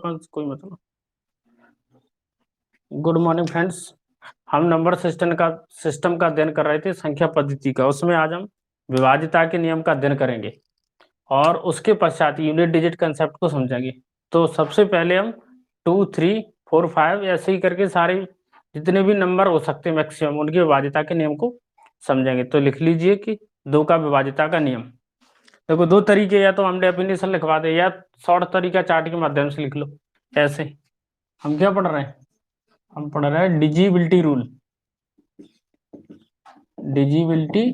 अपन कोई मतलब। Good morning friends, हम नंबर सिस्टम का अध्ययन कर रहे थे, संख्या पद्धति का। उसमें आज हम विभाज्यता के नियम का अध्ययन करेंगे और उसके पश्चात यूनिट डिजिट कंसेप्ट को समझेंगे। तो सबसे पहले हम 2, 3, 4, 5 ऐसे ही करके सारे जितने भी नंबर हो सकते हैं मैक्सिमम, उनकी विभाज्यता के नियम को समझेंगे। तो लिख लीजिए कि 2 का विभाज्यता का नियम। देखो दो तरीके, या तो हम डेफिनेशन लिखवा दे या शॉर्ट तरीका चार्ट के माध्यम से लिख लो। ऐसे हम क्या पढ़ रहे हैं? हम पढ़ रहे हैं डिजिबिलिटी रूल, डिजिबिलिटी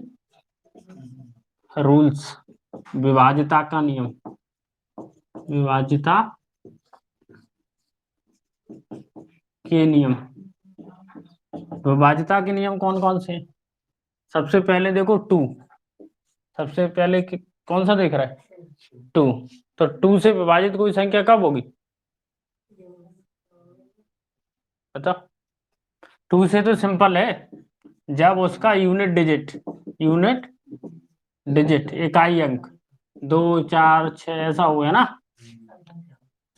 रूल्स, विभाज्यता का नियम। विभाज्यता के नियम। विभाज्यता के नियम कौन कौन से? सबसे पहले देखो 2। सबसे पहले कौन सा देख रहा है? 2। तो 2 से विभाजित कोई संख्या कब होगी? बता। 2 से तो सिंपल है, जब उसका यूनिट डिजिट इकाई अंक 2, 4, 6 ऐसा हो गया ना,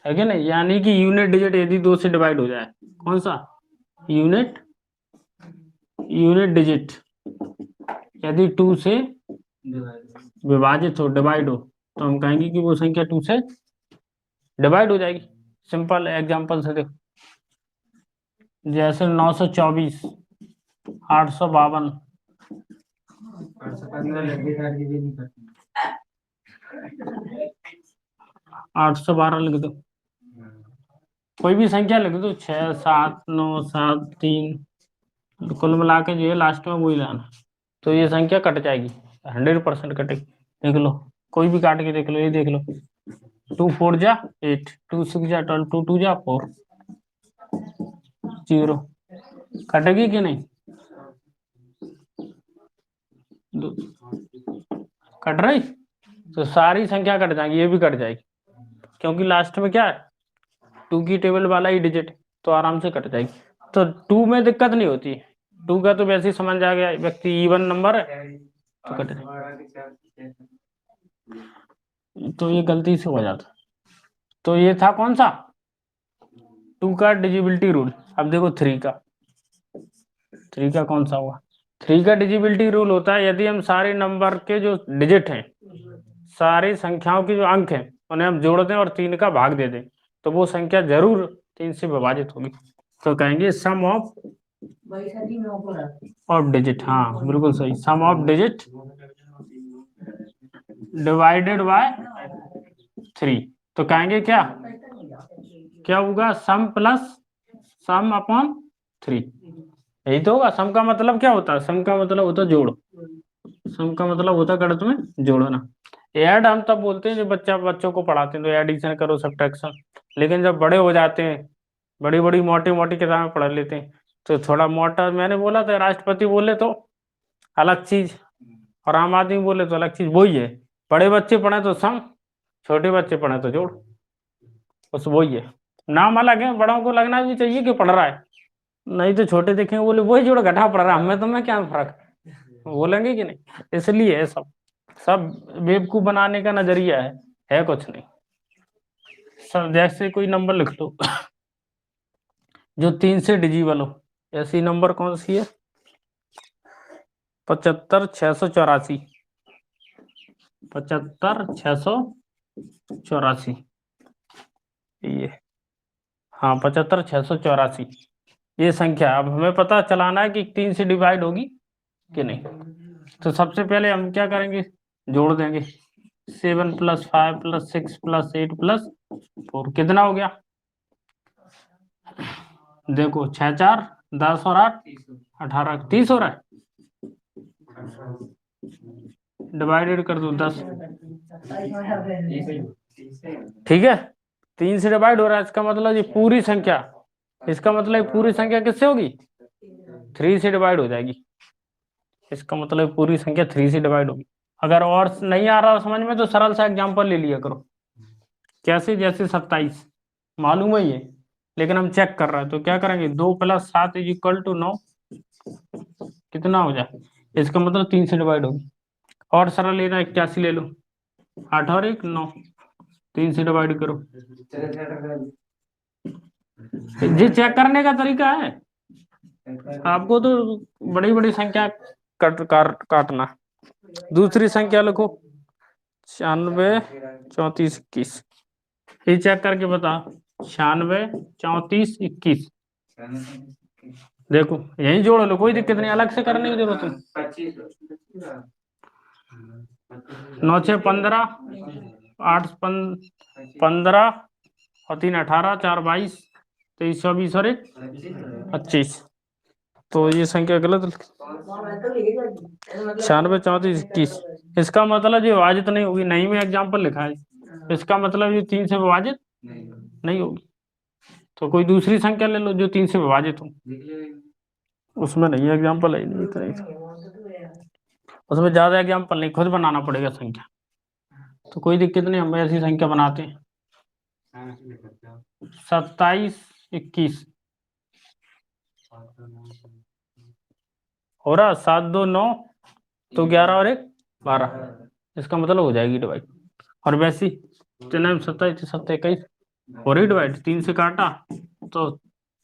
है कि नहीं? यानी कि यूनिट डिजिट यदि 2 से डिवाइड हो जाए, कौन सा? यूनिट डिजिट यदि 2 से विभाजित हो, डिवाइड हो, तो हम कहेंगे कि वो संख्या 2 से डिवाइड हो जाएगी। सिंपल एग्जांपल से देखो, जैसे 924, 852, 812 लिख दो, कोई भी संख्या लिख दो, 6, 7, 9, 7, 3, कुल मिला के जो है लास्ट में वही लाना। तो ये संख्या कट जाएगी, 100% कटेगी। देख लो, कोई भी काट के देख लो, ये देख लो, 2 4 जा 8, 2 6 जा 12, 2 2 जा 4, 0 कटेगी कि नहीं? कट रही? तो सारी संख्या कट जाएगी, ये भी कट जाएगी, क्योंकि लास्ट में क्या है? 2 की टेबल वाला ही डिजिट, तो आराम से कट जाएगी। तो 2 में दिक्कत नहीं होती, 2 का तो वैसे ही समझ आ गया, व्यक्ति इवन नंबर है तो कट जाएगी। तो ये गलती से हो जाता। तो ये था कौन सा? 2 का डिजिबिलिटी रूल। अब देखो 3 का कौन सा हुआ? 3 का डिजिबिलिटी रूल होता है, यदि हम सारे नंबर के जो डिजिट हैं, सारी संख्याओं के जो अंक हैं, उन्हें हम जोड़ दें और 3 का भाग दे दें, तो वो संख्या जरूर 3 से विभाजित होगी। तो कहेंगे सम ऑफ डिजिट। हाँ बिल्कुल सही, सम ऑफ डिजिट डिवाइडेड बाय 3। तो कहेंगे क्या होगा? सम प्लस सम अपॉन 3। यही तो होगा। सम का मतलब क्या होता है? सम का मतलब होता है जोड़। सम का मतलब होता है गणित में जोड़ना। ऐड हम तब बोलते हैं जब बच्चों को पढ़ाते हैं तो एडिशन करो, सब्ट्रैक्शन। लेकिन जब बड़े हो जाते हैं, बड़ी बड़ी मोटी मोटी किताबें पढ़ लेते हैं, तो थोड़ा मोटा, मैंने बोला था राष्ट्रपति बोले तो अलग चीज और आम आदमी बोले तो अलग चीज, वही है। बड़े बच्चे पढ़े तो सम, छोटे बच्चे पढ़े तो जोड़, बस वही है। नाम अलग है, बड़ों को लगना भी चाहिए कि पढ़ रहा है, नहीं तो छोटे देखेंगे बोले वही जोड़ घटा पढ़ रहा है, हमें तो मैं क्या फर्क, बोलेंगे कि नहीं? इसलिए है सब सब बेवकूफ बनाने का नजरिया है कुछ नहीं। सब जैसे कोई नंबर लिख लो जो 3 से डिजिबल हो, ऐसी नंबर कौन सी है? 75 684, 75 684, ये, हाँ 75 684 ये संख्या। अब हमें पता चलाना है कि 3 से डिवाइड होगी कि नहीं। तो सबसे पहले हम क्या करेंगे? जोड़ देंगे। 7 + 5 + 6 + 8 + 4 कितना हो गया? देखो 6 4 10 और 8 18, 30 हो रहा है। डिवाइडेड कर दो 10, ठीक है। 3 से डिवाइड हो रहा है, इसका मतलब ये पूरी संख्या, इसका मतलब पूरी संख्या किससे होगी? 3 से डिवाइड हो जाएगी। इसका मतलब पूरी संख्या 3 से डिवाइड होगी। अगर और नहीं आ रहा समझ में तो सरल सा एग्जांपल ले लिया करो। कैसे? जैसे 27 मालूम है ये, लेकिन हम चेक कर रहे हैं, तो क्या करेंगे? 2 + 7 = 9, कितना हो जाए? इसका मतलब 3 से डिवाइड होगी। और सरल लेना 81 ले लो, 8 और 1 9, 3 से डिवाइड करो, ये चेक करने का तरीका है, आपको तो बड़ी बड़ी संख्या काटना। दूसरी संख्या लिखो 96 34 21, ये चेक करके बता। 96 34 21, देखो यही जोड़ लो, कोई दिक्कत नहीं, अलग से करने की जरूरत नहीं। 9 6 15, 8 15 और 3 18, 4 22, 23 24 और 1 25। तो ये संख्या गलत। 96 34 21, इसका मतलब ये विभाजित नहीं होगी, नहीं में एग्जाम्पल लिखा है, इसका मतलब ये 3 से विभाजित नहीं होगी। तो कोई दूसरी संख्या ले लो जो 3 से विभाजित हो, उसमें नहीं एग्जाम्पल है, नहीं इतना उसमें ज्यादा एग्जाम्पल नहीं, खुद बनाना पड़ेगा संख्या। तो कोई दिक्कत नहीं, हम ऐसी संख्या बनाते हैं। 27 21 हो रहा, 7 2 9, तो 11 और 1 12, इसका मतलब हो जाएगी डिवाइड। और वैसी 3 27 7 21 हो रही डिवाइड, 3 से काटा तो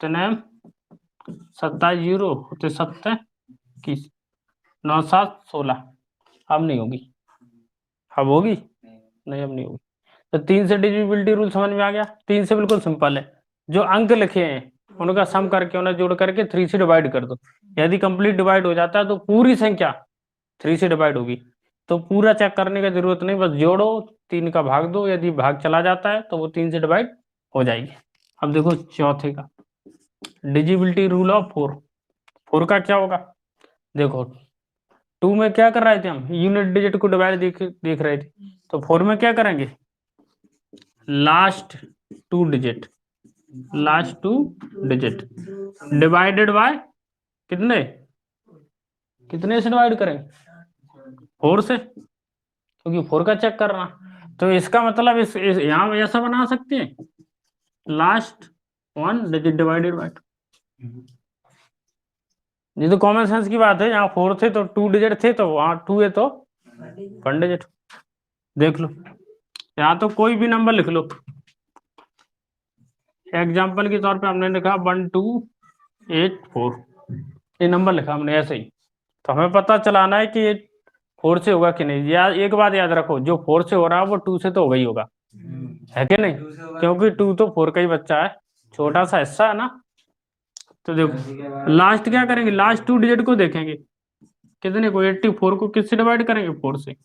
3 27 0 होते 7 21, 9 7 16, अब नहीं होगी, अब होगी नहीं, अब नहीं होगी। तो 3 से डिविजिबिलिटी रूल समझ में आ गया। 3 से बिल्कुल सिंपल है, जो अंक लिखे हैं उनका सम करके उन्हें जोड़ करके 3 से डिवाइड कर दो। यदि कंप्लीट डिवाइड हो जाता है तो पूरी संख्या 3 से डिवाइड होगी, तो पूरा चेक करने की जरूरत नहीं, बस जोड़ो 3 का भाग दो, यदि भाग चला जाता है तो वो 3 से डिवाइड हो जाएगी। अब देखो चौथे का डिजिबिलिटी रूल ऑफ 4। 4 का क्या होगा, देखो 2 में क्या कर रहे थे हम, यूनिट डिजिट को डिवाइड देख रहे थे, तो 4 में क्या करेंगे, last 2 digit, last 2 digit divided by कितने, कितने से डिवाइड करें, 4 से, क्योंकि 4 का चेक करना। तो इसका मतलब इस यहाँ ऐसा बना सकते हैं, लास्ट 1 डिजिट डिवाइडेड बाय 2। ये तो कॉमन सेंस की बात है, यहाँ 4 थे तो 2 डिजिट थे, तो वहां 2 है तो 1 डिजिट। देख लो यहाँ तो कोई भी नंबर लिख लो, एग्जाम्पल के तौर पे हमने लिखा 1 2 8 4, ये नंबर लिखा हमने ऐसे ही। तो हमें पता चलाना है कि ये 4 से होगा कि नहीं। या एक बात याद रखो, जो 4 से हो रहा है वो 2 से तो होगा ही होगा, है कि नहीं, क्योंकि 2 तो 4 का ही बच्चा है, छोटा सा हिस्सा है ना। तो देखो लास्ट क्या करेंगे, लास्ट 2 डिजिट को देखेंगे, कितने को, 84 को किससे डिवाइड करेंगे, 4 से।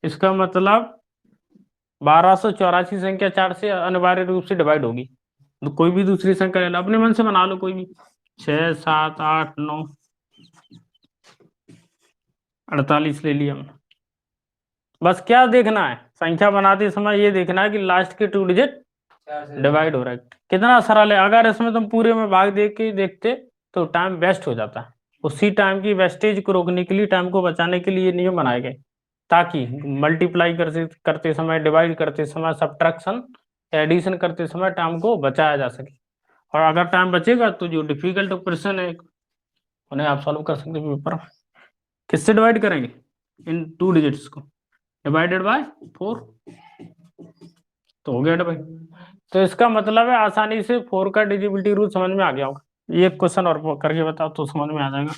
इसका मतलब 1284 संख्या 4 से अनिवार्य रूप से डिवाइड होगी। तो कोई भी दूसरी संख्या ले लो, अपने मन से बना लो कोई भी, 6 7 8 9 48 ले लिया हमने। बस क्या देखना है, संख्या बनाते समय ये देखना है कि लास्ट के 2 डिजिट डिवाइड हो रहा है। कितना सरल है, अगर इसमें तुम पूरे में भाग दे के देखते तो टाइम वेस्ट हो जाता है। उसी टाइम की वेस्टेज को रोकने के लिए, टाइम को बचाने के लिए नियम बनाए गए, ताकि मल्टीप्लाई करते समय, डिवाइड करते समय, सब्ट्रैक्शन एडिशन करते समय टाइम को बचाया जा सके। और अगर टाइम बचेगा तो जो डिफिकल्ट क्वेश्चन है उन्हें आप सॉल्व कर सकते हैं पेपर। किससे डिवाइड करेंगे, इन 2 डिजिट्स को, डिवाइडेड बाय 4, तो हो गया डिवाइड। तो इसका मतलब है आसानी से 4 का डिजिबिलिटी रूल समझ में आ गया होगा। ये क्वेश्चन और करके बताओ तो समझ में आ जाएगा।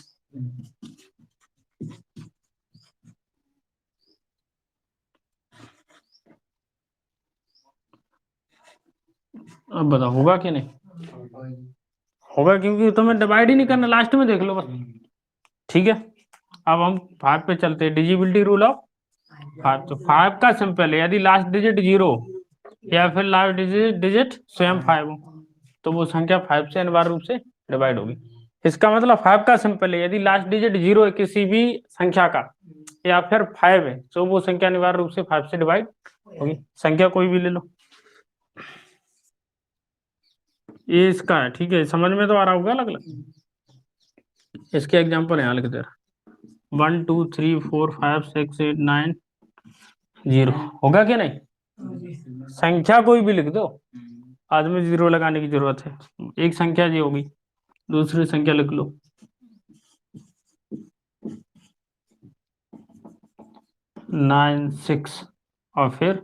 अब बताओ होगा कि नहीं, होगा क्योंकि तुम्हें डिवाइड ही नहीं करना, लास्ट में देख लो बस। ठीक है, अब हम 5 पे चलते हैं, डिजिबिलिटी रूल ऑफ 5। तो 5 का सिंपल है, यदि लास्ट डिजिट 0 या फिर लास्ट डिजिट स्वयं 5 हो तो वो संख्या 5 से अनिवार्य रूप से डिवाइड होगी। इसका मतलब 5 का सिंपल है, यदि लास्ट डिजिट 0 है किसी भी संख्या का या फिर 5 है तो वो संख्या अनिवार्य रूप से 5 से डिवाइड होगी। संख्या कोई भी ले लो, ये इसका है, ठीक है, समझ में तो आ रहा होगा अलग अलग। इसके एग्जाम्पल यहाँ लिख दे रहा, 1 2 3 4 5 6 8 9 0, होगा कि नहीं, संख्या कोई भी लिख दो, आज में 0 लगाने की जरूरत है, एक संख्या जी होगी, दूसरी संख्या लिख लो 9 6 और फिर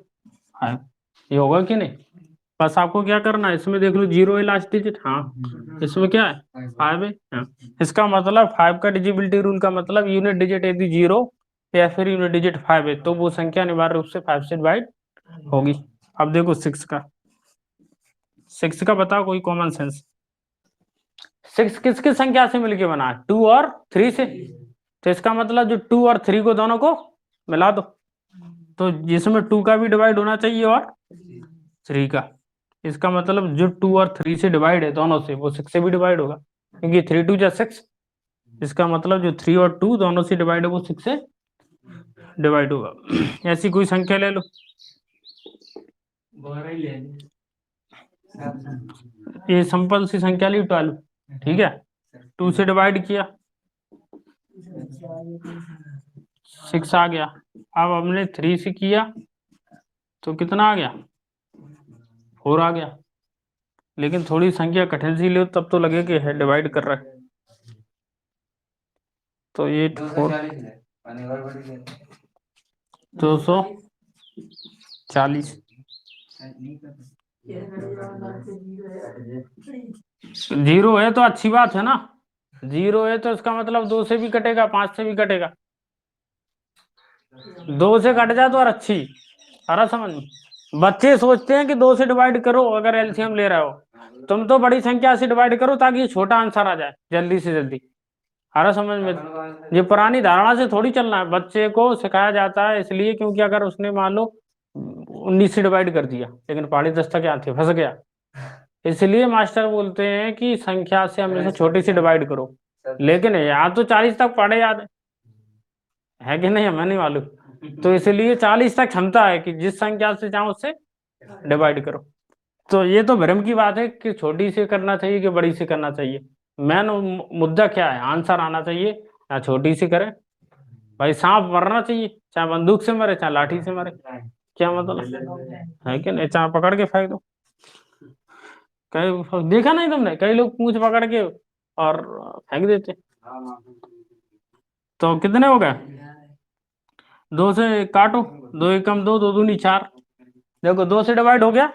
5, ये होगा कि नहीं। बस आपको क्या करना है, इसमें देख लो 0 है लास्ट डिजिट, हाँ इसमें क्या है 5 है, हाँ। इसका मतलब 5 का डिजिबिलिटी रूल का मतलब यूनिट डिजिट यदि 0 या फिर यूनिट डिजिट 5 है तो वो संख्या अनिवार्य रूप से 5 से डिवाइड होगी। अब देखो 6 का बताओ कोई कॉमन सेंस। 6 किसकी संख्या से मिलके बना है, 2 और 3 से, तो इसका मतलब जो 2 और 3 को दोनों को मिला दो, तो जिसमें 2 का भी डिवाइड होना चाहिए और 3 का, इसका मतलब जो 2 और 3 से डिवाइड है दोनों से वो 6 से भी डिवाइड होगा, क्योंकि 3 2 जा 6, इसका मतलब जो 3 और 2 दोनों से डिवाइड है वो 6 से डिवाइड होगा। ऐसी कोई संख्या ले लो, ये सिंपल सी संख्या ली 12, ठीक है, 2 से डिवाइड किया 6 आ गया, अब हमने 3 से किया तो कितना आ गया 4 आ गया, लेकिन थोड़ी संख्या कठिन सी लो तब तो लगे कि है डिवाइड कर रहा है, तो 8 4 240, 0 है तो अच्छी बात है ना, 0 है तो इसका मतलब 2 से भी कटेगा 5 से भी कटेगा, 2 से कट जाए तो और अच्छी, आ रहा समझ में। बच्चे सोचते हैं कि 2 से डिवाइड करो अगर एलसीएम ले रहे हो, तुम तो बड़ी संख्या से डिवाइड करो ताकि ये छोटा आंसर आ जाए जल्दी से जल्दी, आ रहा समझ में। ये पुरानी धारणा से थोड़ी चलना है, बच्चे को सिखाया जाता है इसलिए क्योंकि अगर उसने मान लो 19 से डिवाइड कर दिया लेकिन पहाड़ी 10 तक क्या थे, फंस गया, इसलिए मास्टर बोलते हैं कि संख्या से हमेशा छोटी से डिवाइड करो, लेकिन यहाँ तो 40 तक पढ़े याद है कि नहीं, हमें नहीं मालूम, तो इसलिए 40 तक क्षमता है कि जिस संख्या से चाहो उससे डिवाइड करो, तो ये तो भ्रम की बात है कि छोटी से करना चाहिए कि बड़ी से करना चाहिए, मेन मुद्दा क्या है, आंसर आना चाहिए, या छोटी सी करें, भाई सांप मरना चाहिए चाहे बंदूक से मरे चाहे लाठी से मरे, क्या मतलब है कि नहीं, चाहे पकड़ के फेंक दो, कई देखा नहीं तुमने, कई लोग पूंछ पकड़ के और फेंक देते, तो कितने हो गए, 2 से काटो, 2 एकम 2, 2 दूनी 4, देखो 2 से डिवाइड हो गया,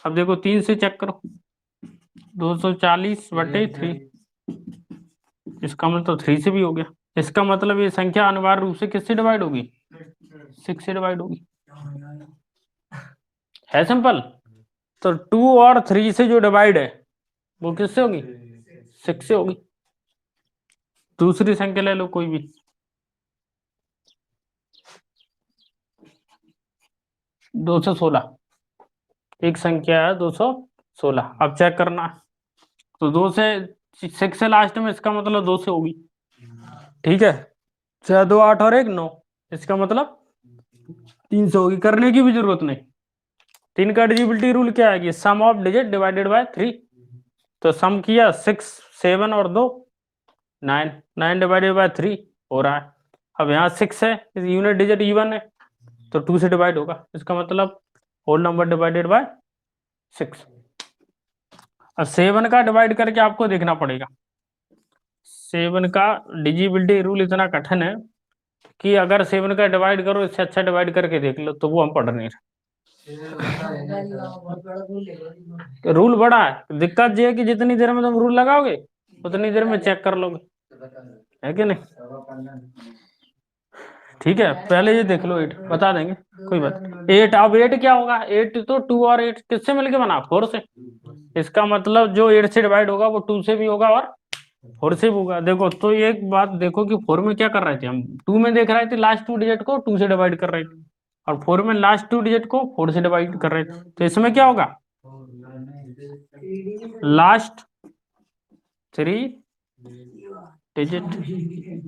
अब देखो 3 से चेक करो, 240/3, इसका मतलब 3 से भी हो गया, इसका मतलब ये संख्या अनिवार्य रूप से किससे डिवाइड होगी, 6 से डिवाइड होगी, है सिंपल, तो 2 और 3 से जो डिवाइड है वो किससे होगी, 6 से होगी। दूसरी संख्या ले लो कोई भी, 216, एक संख्या है 216, अब चेक करना है, तो 2 से 6 से लास्ट में, इसका मतलब 2 से होगी, ठीक है, 6 2 8 और 1 9, इसका मतलब 3 से होगी, करने की भी जरूरत नहीं, 3 का डिजिबिलिटी रूल क्या है कि सम ऑफ डिजिट डिवाइडेड बाय 3, तो सम किया 6 7 और 2 9, 9 डिवाइडेड बाय 3 हो रहा है, अब यहाँ 6 है, यूनिट डिजिट इवन है तो 2 से डिवाइड होगा, इसका मतलब होल नंबर डिवाइडेड बाय 6। अब 7 का डिवाइड करके आपको देखना पड़ेगा, 7 का डिजिबिलिटी रूल इतना कठिन है कि अगर 7 का डिवाइड करो इससे अच्छा डिवाइड करके देख लो, तो वो हम पढ़ नहीं रहे, रूल बड़ा है, दिक्कत ये है कि जितनी देर में तुम रूल लगाओगे उतनी देर में चेक कर लोगे, है कि नहीं, ठीक है, पहले ये देख लो 8 बता देंगे, कोई बात 8, अब 8 क्या होगा, 8 तो 2 और 8 किससे मिलके बना, 4 से, इसका मतलब जो 8 से डिवाइड होगा वो 2 से भी होगा और 4 से भी होगा, देखो तो एक बात देखो कि 4 में क्या कर रहे थे हम, 2 में देख रहे थे लास्ट 2 डिजिट को 2 से डिवाइड कर रहे थे, और 4 में लास्ट 2 डिजिट को 4 से डिवाइड कर रहे थे, तो इसमें क्या होगा, लास्ट 3 डिजिट,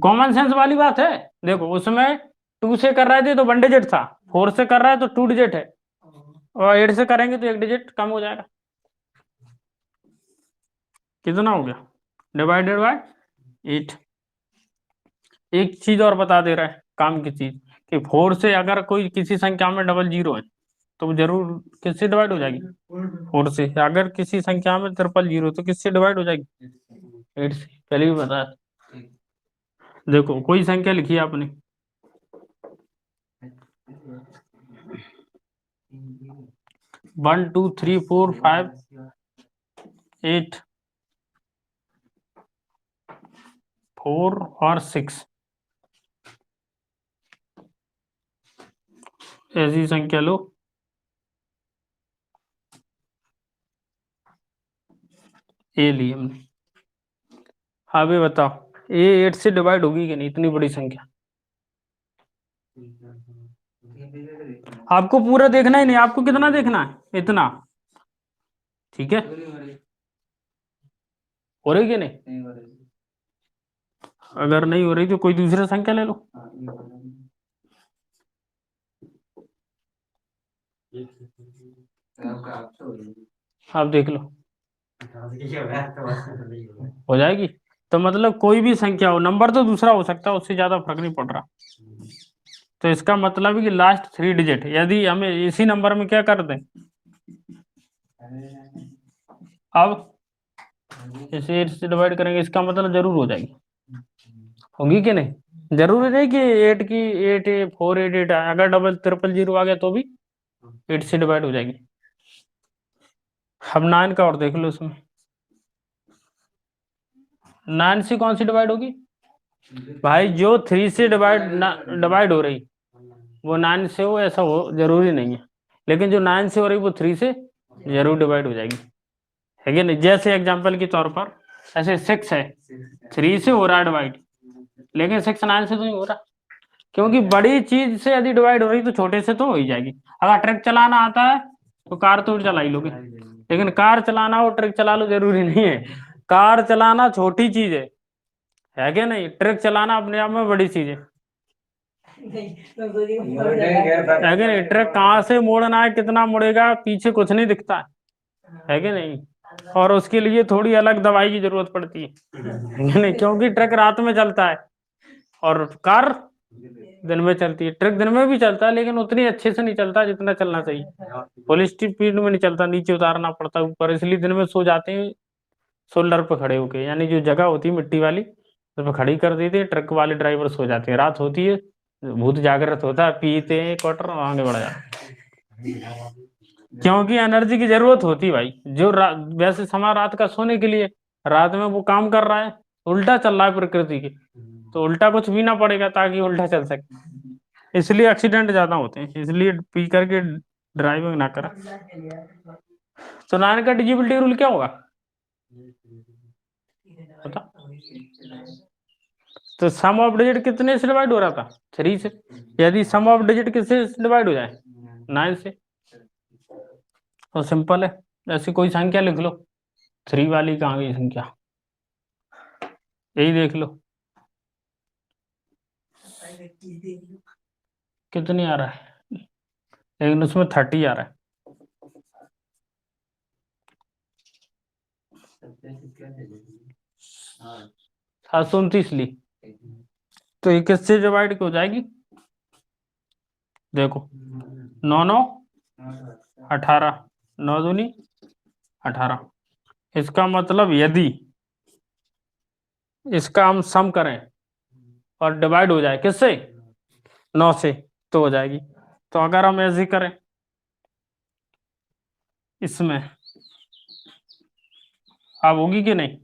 कॉमन सेंस वाली बात है, देखो उसमें 2 से कर रहे थे तो 1 डिजिट था, 4 से कर रहा है तो 2 डिजिट है, और 8 से करेंगे तो 1 डिजिट कम हो जाएगा, कितना हो गया डिवाइडेड बाय 8। एक चीज और बता दे रहा है काम की चीज, कि 4 से अगर कोई किसी संख्या में डबल जीरो है तो वो जरूर किससे डिवाइड हो जाएगी, 4 से, अगर किसी संख्या में ट्रिपल जीरो तो किससे डिवाइड हो जाएगी, 8 से, पहले भी बताया, देखो कोई संख्या लिखी है आपने, 1 2 3 4 5 8 4 और 6 ऐसी संख्या लो। ए ली हमने। अब ये बताओ ये 8 से डिवाइड होगी कि नहीं, इतनी बड़ी संख्या। आपको पूरा देखना ही नहीं, आपको कितना देखना है, इतना। ठीक है, हो रही कि नहीं? अगर नहीं हो रही तो कोई दूसरा संख्या ले लो। आप देख लो हो जाएगी। तो मतलब कोई भी संख्या हो, नंबर तो दूसरा हो सकता है, उससे ज्यादा फर्क नहीं पड़ रहा। तो इसका मतलब है कि लास्ट 3 डिजिट यदि हमें इसी नंबर में क्या कर दें, अब इसे 8 से डिवाइड करेंगे, इसका मतलब जरूर हो जाएगी। होगी कि नहीं? जरूरी नहीं कि 8 की 8 4 8 8 आए, अगर डबल ट्रिपल जीरो आ गया तो भी 8 से डिवाइड हो जाएगी। अब 9 का और देख लो, इसमें 9 से कौन सी डिवाइड होगी भाई? जो 3 से डिवाइड हो रही वो 9 से हो, ऐसा हो जरूरी नहीं है, लेकिन जो 9 से हो रही वो 3 से जरूर डिवाइड हो जाएगी, है कि नहीं? जैसे एग्जांपल के तौर पर ऐसे 6 है, 3 से हो रहा है डिवाइड, लेकिन 6 9 से तो नहीं हो रहा, क्योंकि बड़ी चीज से यदि डिवाइड हो रही तो छोटे से तो हो ही जाएगी। अगर ट्रक चलाना आता है तो कार तो चला ही लोगे, लेकिन कार चलाना हो ट्रक चला लो जरूरी नहीं है। कार चलाना छोटी चीज है क्या नहीं? ट्रक चलाना अपने आप में बड़ी चीज है कि नहीं? ट्रक कहाँ से मोड़ना है, कितना मुड़ेगा, पीछे कुछ नहीं दिखता है कि नहीं? और उसके लिए थोड़ी अलग दवाई की जरूरत पड़ती है कि नहीं? क्योंकि ट्रक रात में चलता है और कार दिन में चलती है। ट्रक दिन में भी चलता है लेकिन उतनी अच्छे से नहीं चलता जितना चलना चाहिए। फुल स्पीड में नहीं चलता, नीचे उतारना पड़ता है ऊपर, इसलिए दिन में सो जाते हैं शोल्डर पर खड़े होके, यानी जो जगह होती है मिट्टी वाली उस पर खड़ी कर देते हैं, ट्रक वाले ड्राइवर सो जाते हैं। रात होती है, भूत जागृत होता है, पीते हैं क्वार्टर और आगे बढ़ जाते हैं। क्योंकि एनर्जी की जरूरत होती है भाई, जो वैसे समय रात का सोने के लिए, रात में वो काम कर रहा है, उल्टा चल रहा है प्रकृति के, तो उल्टा कुछ भी ना पड़ेगा ताकि उल्टा चल सके, इसलिए एक्सीडेंट ज्यादा होते हैं, इसलिए पी करके ड्राइविंग ना करें। तो 9 का डिजिबिलिटी रूल क्या होगा पता? तो सम ऑफ डिजिट कितने से डिवाइड हो रहा था? 3 से। यदि सम ऑफ डिजिट किससे डिवाइड हो जाए? 9 से। तो सिंपल है, ऐसी कोई संख्या लिख लो। 3 वाली कहाँ गई संख्या, यही देख लो कितनी आ रहा है, लेकिन उसमें 30 आ रहा है। 729 ली, तो ये किससे डिवाइड हो जाएगी? देखो 9 9 18, 9 दूनी 18। इसका मतलब यदि इसका हम सम करें और डिवाइड हो जाए किससे? 9 से, तो हो जाएगी। तो अगर हम ऐसे करें इसमें, अब होगी कि नहीं?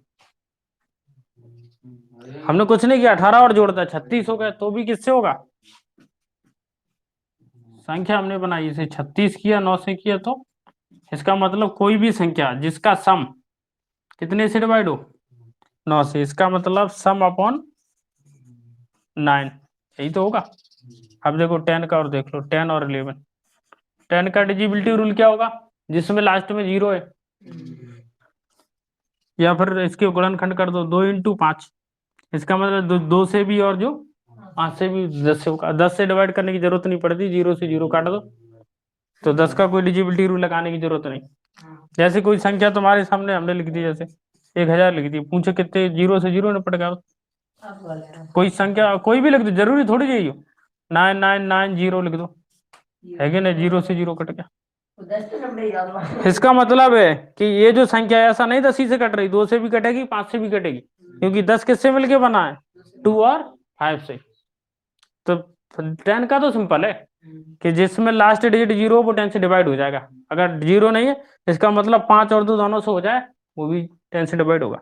हमने कुछ नहीं किया, 18 और जोड़ता 36 हो गया, तो भी किससे होगा? संख्या हमने बनाई, इसे 36 किया 9 से किया, तो इसका मतलब कोई भी संख्या जिसका सम कितने से डिवाइड हो? 9 से, इसका मतलब सम अपॉन 9, यही तो होगा। अब देखो 10 का और देख लो, 10 और 11। 10 का डिजिबिलिटी रूल क्या होगा? जिसमें लास्ट में 0 है, या फिर इसके गुणनखंड कर दो, 2 इंटू 5, इसका मतलब दो से भी और जो 5 से भी 10 से होगा। 10 से डिवाइड करने की जरूरत नहीं पड़ती, 0 से 0 काट दो, तो 10 का कोई डिजिबिलिटी रूल लगाने की जरूरत नहीं। जैसे कोई संख्या तुम्हारे सामने हमने लिख दी, जैसे 1000 लिख दी, पूछे कितने 0 से 0 निपट गया, कोई संख्या कोई भी लिख दो, जरूरी थोड़ी यही हो, 9990 लिख दो, है कि नहीं? 0 से 0 कट गया। इसका मतलब है कि ये जो संख्या है, ऐसा नहीं 10 ही से कट रही, 2 से भी कटेगी, 5 से भी कटेगी, क्योंकि 10 किससे मिलके बना है? 2 और 5 से। तो 10 का तो सिंपल है, कि जिसमें लास्ट डिजिट 0 वो 10 से डिवाइड हो जाएगा। अगर 0 नहीं है इसका मतलब 5 और 2 दोनों से हो जाए वो भी 10 से डिवाइड होगा।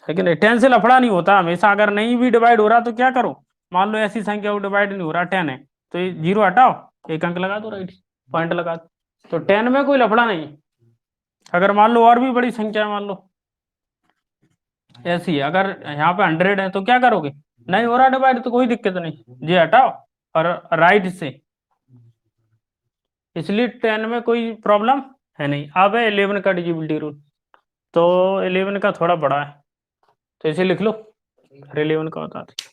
है कि नहीं? 10 से लफड़ा नहीं होता हमेशा। अगर नहीं भी डिवाइड हो रहा तो क्या करो, मान लो ऐसी संख्या को डिवाइड नहीं हो रहा 10 है तो ये 0 हटाओ, एक अंक लगा दो, राइट पॉइंट लगा दो, तो 10 में कोई लफड़ा नहीं। अगर मान लो और भी बड़ी संख्या है, मान लो ऐसी है, अगर यहाँ पे 100 है तो क्या करोगे, नहीं हो रहा डिवाइड तो कोई दिक्कत नहीं, ये हटाओ और राइट से, इसलिए 10 में कोई प्रॉब्लम है नहीं। अब है 11 का डिजिबिलिटी रूल, तो 11 का थोड़ा बड़ा है तो इसे लिख लो, फिर 11 का बता दे।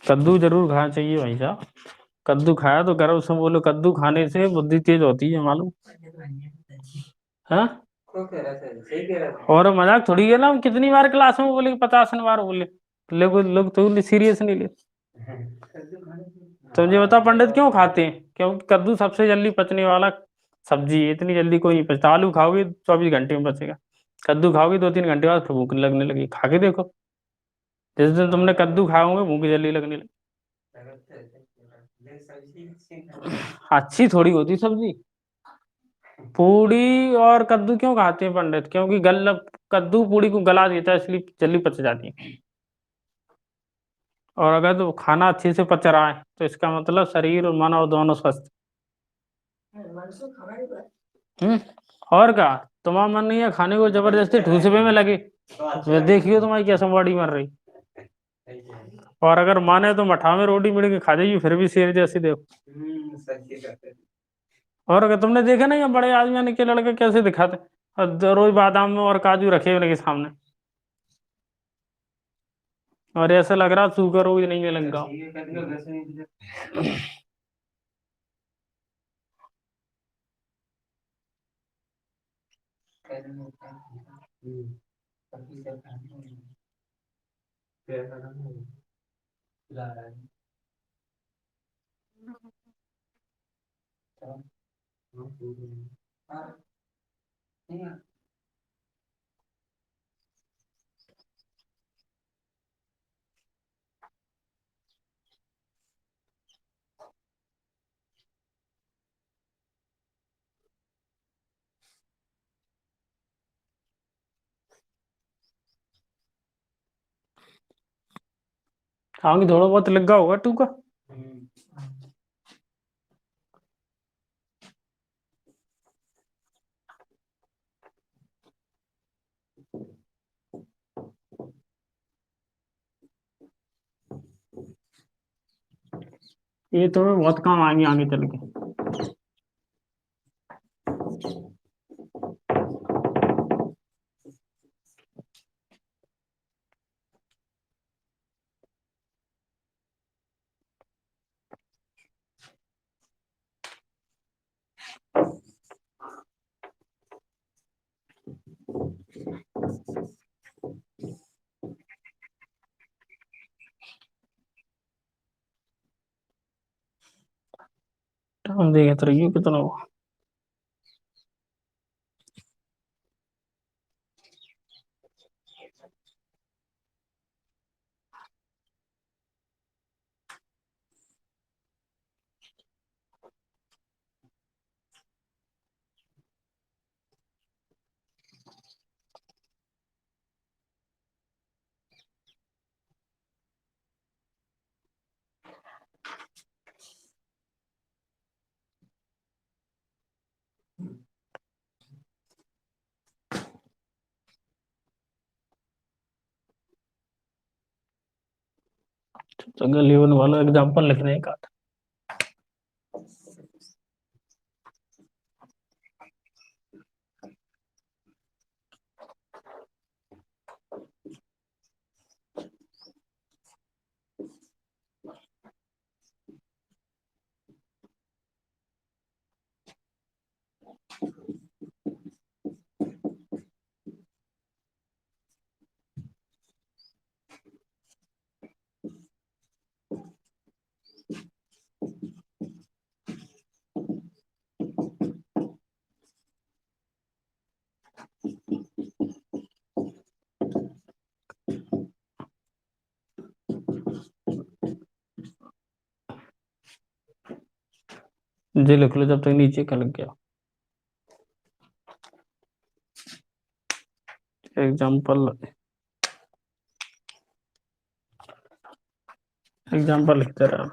कद्दू जरूर खाना चाहिए भाई साहब, कद्दू खाया तो गर्व से बोलो, कद्दू खाने से बुद्धि तेज होती है मालूम। हाँ और मजाक थोड़ी है ना, हम कितनी बार क्लास में बोले, 50 बार बोले, लोग तो सीरियस नहीं ले। तो मुझे बता पंडित क्यों खाते हैं, क्योंकि कद्दू सबसे जल्दी पचने वाला सब्जी है, इतनी जल्दी कोई नहीं पचता। आलू खाओगे 24 घंटे में पचेगा, कद्दू खाओगे 2-3 घंटे बाद फिर भूख लगने लगी, खा के देखो, जिस दिन तुमने कद्दू खाओगे भूख जल्दी लगने लगी। अच्छी थोड़ी होती सब्जी। पूड़ी और कद्दू क्यों खाते हैं पंडित, क्योंकि कद्दू पूड़ी को गला देता है इसलिए जल्दी पच जाती है। और अगर तो खाना अच्छे से पच रहा है तो इसका मतलब शरीर और मन और दोनों स्वस्थ। हम्म और क्या, तुम्हारा मन नहीं है खाने को, जबरदस्ती ठूसवे में लगे तो देखियो तुम्हारी कैसे बॉडी मर रही। और अगर माने तो मठा में रोटी मिल के खा जाइए फिर भी शेर जैसी देखो। और अगर तुमने देखा नहीं, ये बड़े आदमी के लड़के कैसे दिखाते, और रोज बादाम में और काजू रखे उनके सामने, और ऐसा लग रहा शुगर रोज नहीं लगा। आगे थोड़ा बहुत लगा होगा टू का। ये तुम्हें बहुत काम आएंगे आगे चल के। हम देखे तो रहिए कितना हुआ। तो लेवन वाला एग्जाम्पल लिखने का। जी लिख लो जब तक नीचे का लग गया। एग्जाम्पल एग्जाम्पल लिखते रहो।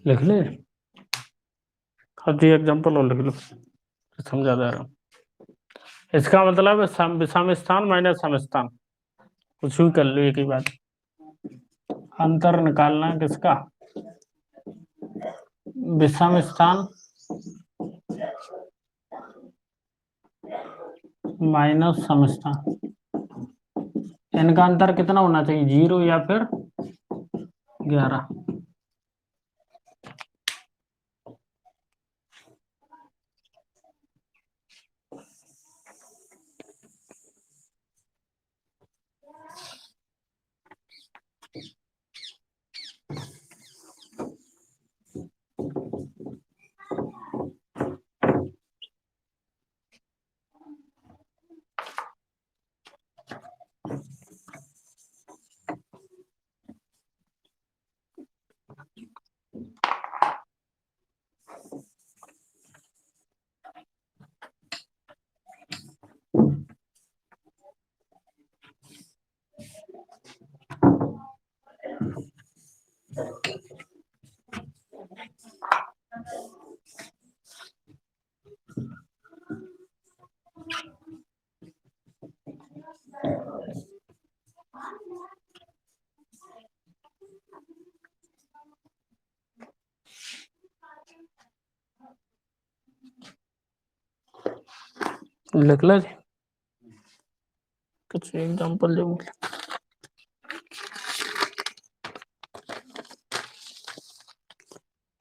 लिख ले। अब जी एग्जाम्पल और लिख लो, समझा जा रहा। इसका मतलब है विषम स्थान माइनस सम स्थान, कुछ भी कर लो एक ही बात। अंतर निकालना है किसका, विषम स्थान माइनस सम स्थान, इनका अंतर कितना होना चाहिए, 0 या फिर 11। लिख लो जी कुछ एग्जाम्पल जो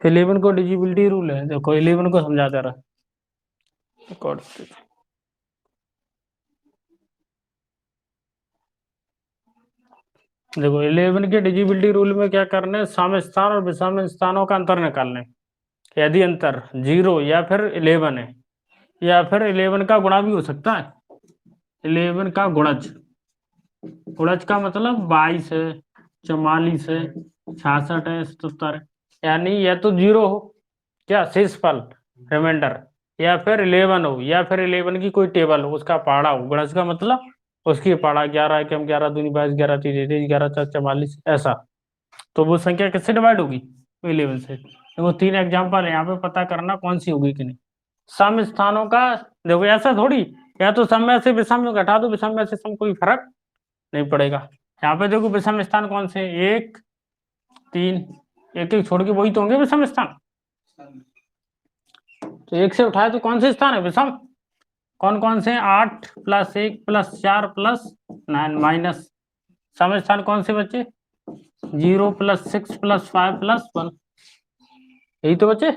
11 को डिजिबिलिटी रूल है, देखो 11 को समझाता रहा। देखो 11 के डिजिबिलिटी रूल में क्या करना है, सम स्थान और विषम स्थानों का अंतर निकालना है। यदि अंतर 0 या फिर 11 है, या फिर 11 का गुणा भी हो सकता है, 11 का गुणज, गुणज का मतलब 22 है, 44 है, 66 है, 77 है, यानी या तो 0 हो क्या शेषफल रिमाइंडर, या फिर 11 हो, या फिर 11 की कोई टेबल हो उसका पहाड़ा हो। गणज का मतलब उसकी पहाड़ा 11 है, कम 11 दूनी 22, 11 तीन 23, 11 4 44, ऐसा। तो वो संख्या किससे डिवाइड होगी, 11 से। देखो 3 एग्जाम्पल है यहाँ पे, पता करना कौन सी होगी कि नहीं। सम स्थानों का, देखो ऐसा थोड़ी, या तो सम में से विषम में घटा दो, विषम में से सम, कोई फर्क नहीं पड़ेगा। यहाँ पे देखो विषम स्थान कौन से, 1 3, एक एक छोड़ के वही तो होंगे विषम स्थान। तो 1 से उठाए तो कौन से स्थान है विषम, कौन कौन से, 8 + 1 + 4 + 9 माइनस, सम स्थान कौन से बच्चे, 0 + 6 + 5 + 1, यही तो बच्चे।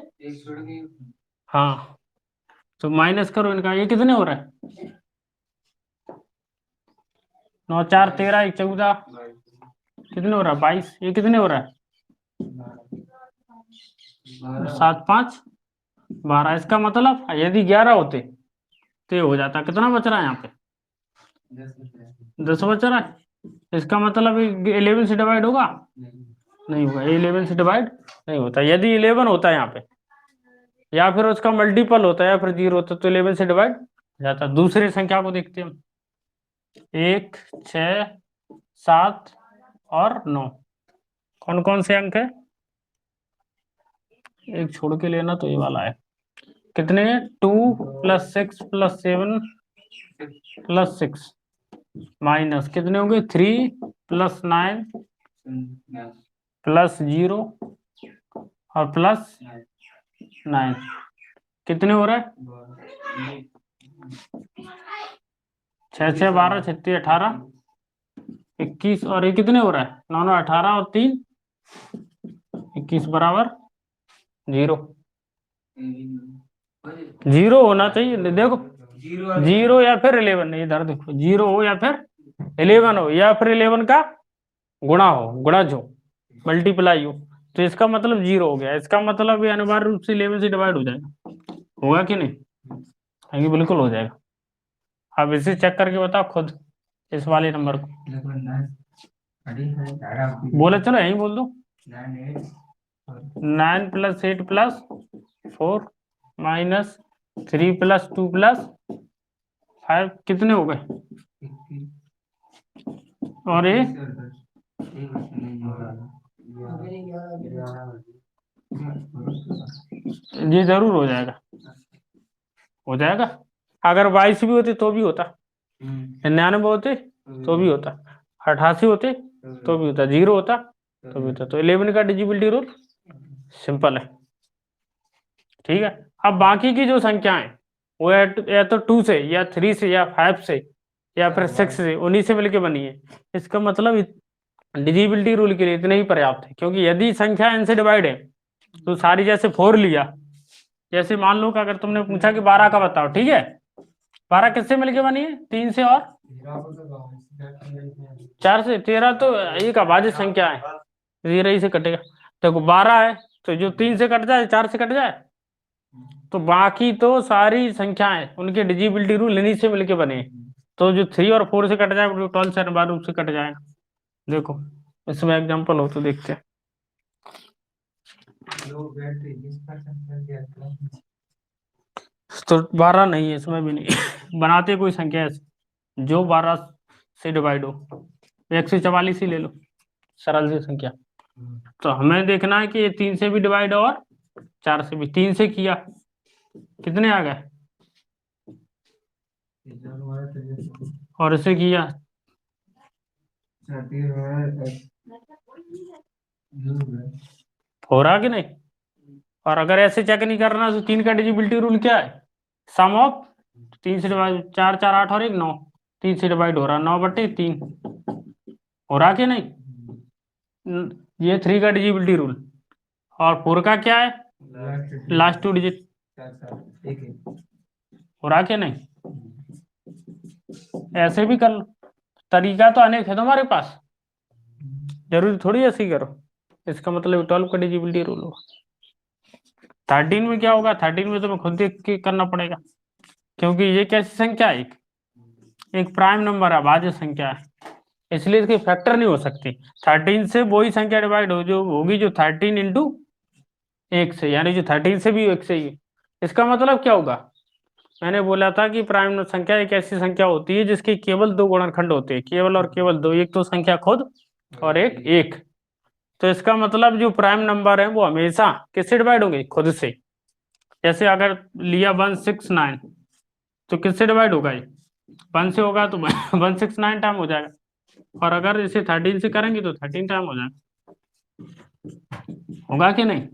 हाँ, तो माइनस करो इनका, ये कितने हो रहा है, 9 4 13 1 14, कितने हो रहा है 22, ये कितने हो रहा है 7 5 12। इसका मतलब यदि 11 होते तो ये हो जाता, कितना बच रहा है यहाँ पे 10 बच रहा है। इसका मतलब 11 से डिवाइड होगा, नहीं होगा, 11 से डिवाइड नहीं होता। यदि 11 होता है यहाँ पे या फिर उसका मल्टीपल होता है या फिर 0 होता तो 11 से डिवाइड हो जाता। दूसरी संख्या को देखते हैं हम, 1 6 7 और 9। कौन कौन से अंक है, एक छोड़ के लेना तो ये वाला है। कितने, 2 + 6 + 7 + 6 माइनस कितने होंगे 3 + 9 + 0 और +9 कितने हो रहा है 6 6 12 36 18 21 और ये कितने हो रहा है 9 9 18 और 3 21 बराबर 0। 0 होना चाहिए, देखो 0 या फिर 11, इधर देखो 0 हो या फिर 11 हो या फिर 11 का गुणा हो, गुणज हो, मल्टीप्लाई हो, तो इसका मतलब 0 हो गया। इसका मतलब ये अनिवार्य रूप से 11 से डिवाइड हो जाएगा, होगा कि नहीं, ये बिल्कुल हो जाएगा। अब इसे चेक करके बताओ खुद इस वाले नंबर को, बोले चलो यही बोल दो 9 + 8 + 4 -3 + 2 + 5 कितने हो गए, और ये जरूर हो जाएगा, हो जाएगा। अगर 22 भी होते तो भी होता, 99 होते तो भी होता, 88 होते तो भी होता, 0 होता तो भी होता। तो 11 का डिजिबिलिटी रूल सिंपल है, ठीक है। अब बाकी की जो संख्या है वो या तो 2 से या 3 से या 5 से या फिर 6 से, उन्हीं से मिलके बनी है। इसका मतलब डिजिबिलिटी रूल के लिए इतने ही पर्याप्त है, क्योंकि यदि संख्या n से डिवाइड है तो सारी, जैसे 4 लिया, जैसे मान लो कि अगर तुमने पूछा कि 12 का बताओ, ठीक है, 12 किससे मिलके बनी है 3 से और 4 से। 13 तो एक अभाज्य संख्या है, 0 ही से कटेगा। देखो 12 है तो जो 3 से कट जाए 4 से कट जाए, तो बाकी तो सारी संख्याएं उनके डिजिबिलिटी रूल इन्हीं से मिलके बने। तो जो 3 और 4 से कट जाए वो 12 से अनिवार्य रूप से कट जाएगा। देखो इसमें एग्जांपल हो तो देखते हैं। तो 12 नहीं है, इसमें भी नहीं बनाते कोई संख्या ऐसी जो 12 से डिवाइड हो, 144 ही ले लो, सरल सी संख्या। तो हमें देखना है कि ये 3 से भी डिवाइड और 4 से भी। 3 से किया कितने आ गए, और इसे किया हो रहा कि नहीं। और अगर ऐसे चेक नहीं करना तो 3 का डिजिबिलिटी रूल क्या है, सम ऑफ 3 से डिवाइड 4 4 8 और 1 9, 3 से डिवाइड हो रहा 9/3 हो रहा कि नहीं। ये 3 का डिजिबिलिटी रूल। और 4 का क्या है, लास्ट 2 डिजिट हो रहा कि नहीं। ऐसे भी कर लो, तरीका तो अनेक है तुम्हारे पास, जरूरी थोड़ी ऐसे ही करो। इसका मतलब 12 का डिजिबिलिटी रूल होगा। 13 में क्या होगा, 13 में तुम्हें खुद देख के करना पड़ेगा, क्योंकि ये कैसी संख्या है, एक प्राइम नंबर है, अभाज्य संख्या है, इसलिए इसके फैक्टर नहीं हो सकती। 13 से वही संख्या डिवाइड हो जो होगी जो 13 इंटू 1 से, यानी जो 13 से भी 1 से ही। इसका मतलब क्या होगा, मैंने बोला था कि प्राइम संख्या एक ऐसी संख्या होती है जिसके केवल 2 गुणनखंड होते हैं, केवल और केवल 2, एक तो संख्या खुद और एक एक। तो इसका मतलब जो प्राइम नंबर है वो हमेशा किससे डिवाइड होंगे, खुद से। जैसे अगर लिया 169 तो किससे डिवाइड होगा, ये 1 से होगा तो 169 टाइम हो जाएगा। और अगर इसे 13 से करेंगे तो 13 टाइम हो जाएगा, होगा कि नहीं।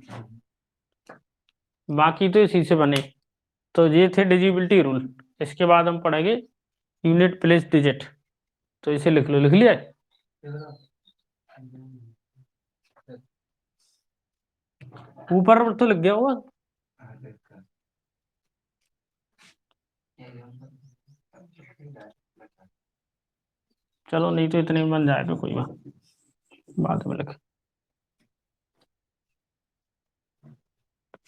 बाकी तो इसी से बने। तो ये थे डिजिबिलिटी रूल। इसके बाद हम पढ़ेंगे यूनिट प्लेस डिजिट। तो इसे लिख लो, लिख लिया, ऊपर तो लिख गया होगा। चलो नहीं तो इतने में बन जाएगा, कोई बात। बाद में लिख।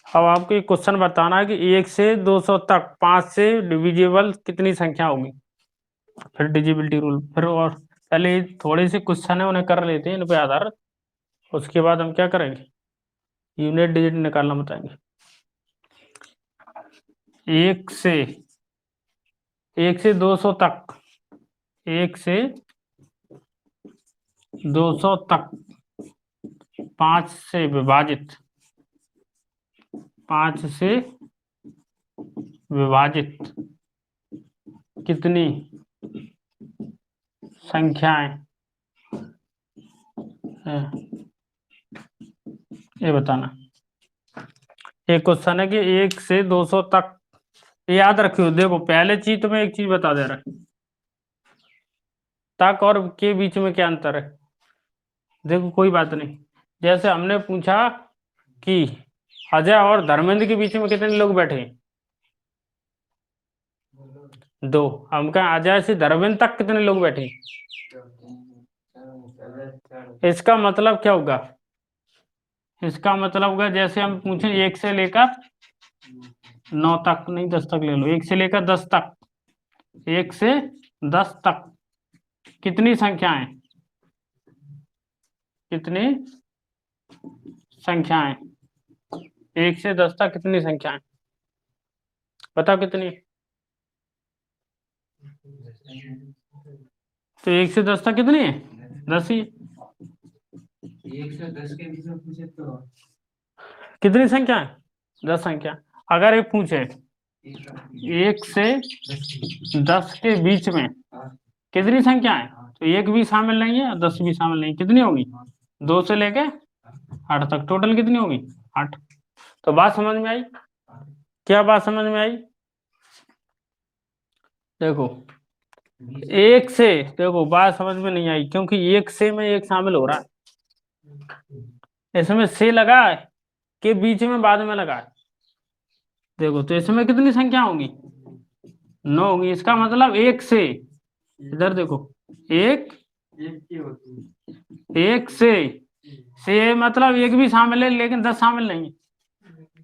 अब आपको एक क्वेश्चन बताना है कि 1 से 200 तक 5 से डिविजिबल कितनी संख्या होगी। फिर डिजिबिलिटी रूल, फिर और पहले थोड़े से क्वेश्चन है उन्हें कर लेते हैं इन पे आधारित, उसके बाद हम क्या करेंगे, यूनिट डिजिट निकालना बताएंगे। 1 से 200 तक, 1 से 200 तक 5 से विभाजित, 5 से विभाजित कितनी संख्याएं हैं, ये बताना। एक क्वेश्चन है कि 1 से 200 तक, याद रखियो, देखो पहले चीज तुम्हें एक चीज बता दे रहा है, तक और के बीच में क्या अंतर है। देखो कोई बात नहीं, जैसे हमने पूछा कि अजय और धर्मेंद्र के बीच में कितने लोग बैठे हैं, 2। हम कहा अजय से धर्मेंद्र तक कितने लोग बैठे हैं, इसका मतलब क्या होगा, इसका मतलब होगा जैसे हम पूछें 1 से लेकर 9 तक, नहीं 10 तक ले लो, 1 से लेकर 10 तक, 1 से 10 तक कितनी संख्याएं, कितनी संख्याएं, 1 से 10 तक कितनी संख्याएं, बताओ कितनी। तो 1 से 10 तक कितनी है, 10 ही। 1 से 10 के बीच में पूछे तो कितनी संख्या है, 10 संख्या। अगर एक पूछे 1 से 10 के बीच में कितनी संख्या है, तो 1 भी शामिल नहीं है और 10 भी शामिल नहीं, कितनी होगी, 2 से लेके 8 तक, टोटल कितनी होगी, 8। तो बात समझ में आई, क्या बात समझ में आई। देखो 1 से, देखो बात समझ में नहीं आई क्योंकि 1 से में 1 शामिल हो रहा है, इसमें से लगा है के बीच में बाद में लगा है। देखो तो इसमें कितनी संख्या होगी, 9 होगी, इसका मतलब 1 से, इधर देखो, 1 से मतलब 1 भी शामिल है लेकिन 10 शामिल नहीं है,